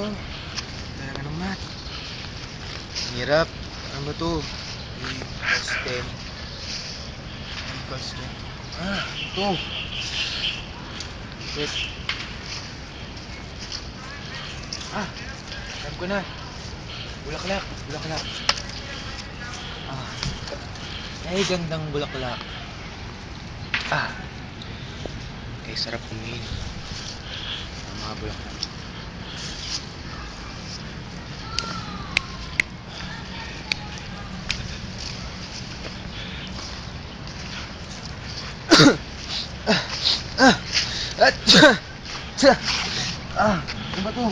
Kaya ka ng math. Hirap. Ano ba to? A plus 10. N equals 10. Ano to? Wait. Alam ko na. Bulaklak. Ay, gandang bulaklak. Kaya sarap kumain. Ang mga bulaklak. Ano ba to?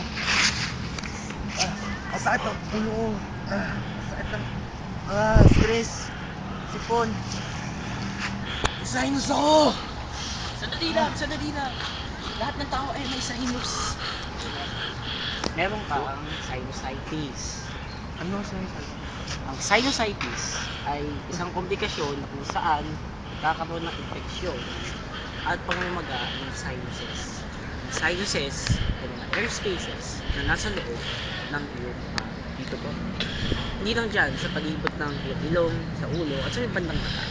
Masakit ang ulo ko. Masakit ang... stress. Sipon. Sinus ako! Sandali lang. Lahat ng tao ay may sinus. Meron kang sinusitis. Ano sinus? Ang sinusitis ay isang komplikasyon kung saan kakaroon ng infeksyon at pamamaga ng sinuses. Ang sinuses ay mga air spaces na nasa loob ng iyong dito po. Hindi lang dyan, sa palibot ng iyong ilong, sa ulo, at sa may bandang mata.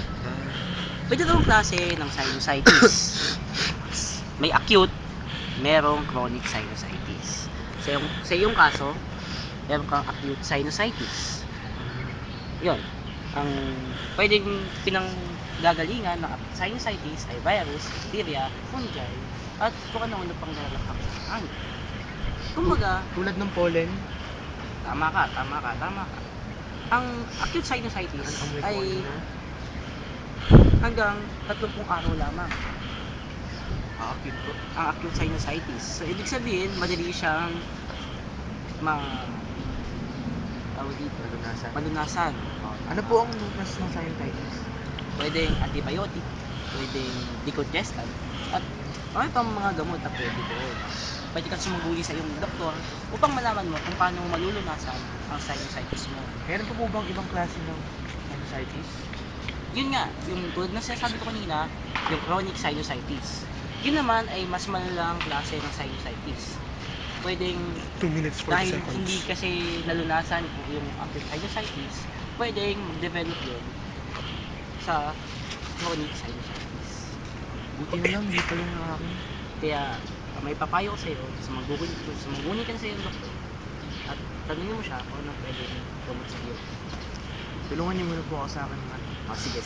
May dalawang klase ng sinusitis. May acute, merong chronic sinusitis. Sa iyong kaso, meron kang acute sinusitis. Yun. Ang pwedeng pinanggagalingan ng sinusitis ay virus, bacteria, fungi, at kung ano-ano pang lalakang sa hangin. Kumbaga, Tulad ng pollen. tama ka. Ang acute sinusitis ay hanggang 30 araw lamang. Acute po. Ang acute sinusitis. So, ibig sabihin, madali siyang malunasan. Ano po ang lunas ng sinusitis? Pwedeng antibiotic, pwedeng decongestant, at marami pang mga gamot na pwede doon. Pwede kang sumuguli sa iyong doktor upang malaman mo kung paano malulunasan ang sinusitis mo. Meron po bang ibang klase ng sinusitis? Yun nga, yung tulad na sinasabi ko kanina, yung chronic sinusitis. Yun naman ay mas malalang klase ng sinusitis. Pwedeng, 2 minutes, 40 dahil seconds. hindi kasi nalunasan yung acute sinusitis, pwedeng mag-develop yun sa chronic sinusitis. Buti na lang, di pa lang ang akin. Kaya, may papayo ko sa'yo, sumanguni ka na sa iyong doktor, at tanungin mo siya kung ano pwedeng gamot sa iyo. Tulungan niyo muna po ako sa akin, Matt. Sige.